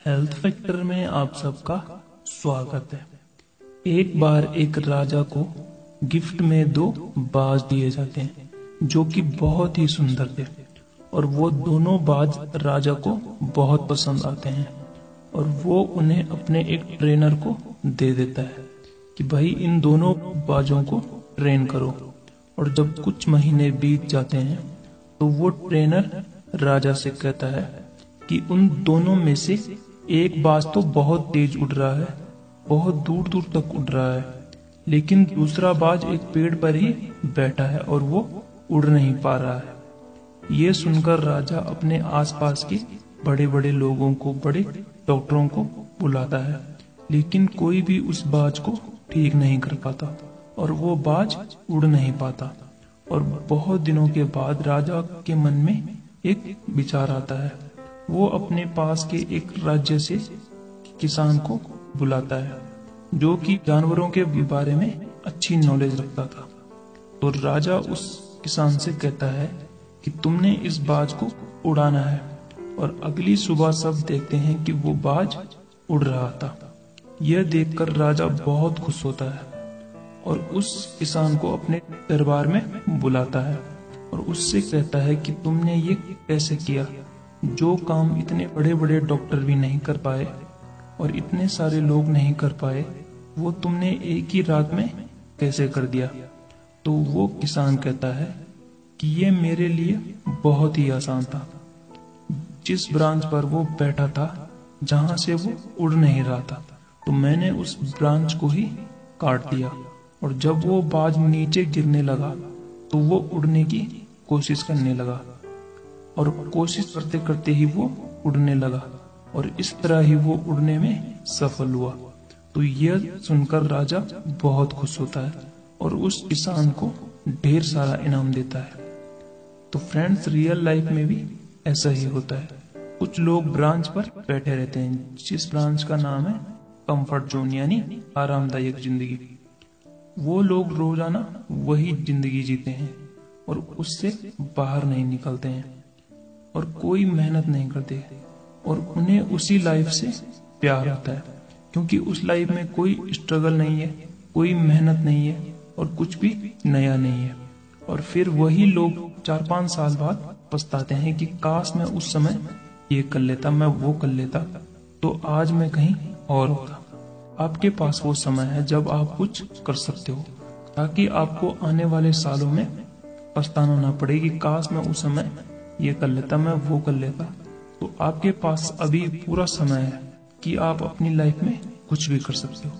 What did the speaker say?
Health factor में आप सबका स्वागत है। एक बार एक राजा को गिफ्ट में दो बाज दिए जाते हैं जो कि बहुत ही सुंदर थे और वो दोनों बाज राजा को बहुत पसंद आते हैं और वो उन्हें अपने एक ट्रेनर को दे देता है कि भाई इन दोनों बाजों को ट्रेन करो। और जब कुछ महीने बीत जाते हैं तो वो ट्रेनर राजा से कहता है कि उन दोनों में से एक बाज तो बहुत तेज उड़ रहा है, बहुत दूर दूर तक उड़ रहा है, लेकिन दूसरा बाज एक पेड़ पर ही बैठा है और वो उड़ नहीं पा रहा है। ये सुनकर राजा अपने आसपास के बड़े बड़े लोगों को, बड़े डॉक्टरों को बुलाता है, लेकिन कोई भी उस बाज को ठीक नहीं कर पाता और वो बाज उड़ नहीं पाता। और बहुत दिनों के बाद राजा के मन में एक विचार आता है। वो अपने पास के एक राज्य से किसान को बुलाता है जो कि जानवरों के बारे में अच्छी नॉलेज रखता था। तो राजा उस किसान से कहता है कि तुमने इस बाज को उड़ाना है। और अगली सुबह सब देखते हैं कि वो बाज उड़ रहा था। यह देखकर राजा बहुत खुश होता है और उस किसान को अपने दरबार में बुलाता है और उससे कहता है कि तुमने ये कैसे किया, जो काम इतने बड़े बड़े डॉक्टर भी नहीं कर पाए और इतने सारे लोग नहीं कर पाए, वो तुमने एक ही रात में कैसे कर दिया। तो वो किसान कहता है कि ये मेरे लिए बहुत ही आसान था। जिस ब्रांच पर वो बैठा था, जहां से वो उड़ नहीं रहा था, तो मैंने उस ब्रांच को ही काट दिया और जब वो बाज नीचे गिरने लगा तो वो उड़ने की कोशिश करने लगा और कोशिश करते करते ही वो उड़ने लगा और इस तरह ही वो उड़ने में सफल हुआ। तो यह सुनकर राजा बहुत खुश होता है और उस किसान को ढेर सारा इनाम देता है। तो फ्रेंड्स, रियल लाइफ में भी ऐसा ही होता है। कुछ लोग ब्रांच पर बैठे रहते हैं जिस ब्रांच का नाम है कंफर्ट जोन, यानी आरामदायक जिंदगी। वो लोग रोजाना वही जिंदगी जीते हैं और उससे बाहर नहीं निकलते हैं और कोई मेहनत नहीं करते और उन्हें उसी लाइफ से प्यार होता है, क्योंकि उस लाइफ में कोई स्ट्रगल नहीं है, कोई मेहनत नहीं है और कुछ भी नया नहीं है। और फिर वही लोग 4-5 साल बाद पछताते हैं कि काश मैं उस समय ये कर लेता, मैं वो कर लेता, तो आज मैं कहीं और होता। आपके पास वो समय है जब आप कुछ कर सकते हो, ताकि आपको आने वाले सालों में पछताना ना पड़े कि काश मैं उस समय ये कर लेता, मैं वो कर लेता। तो आपके पास अभी पूरा समय है कि आप अपनी लाइफ में कुछ भी कर सकते हो।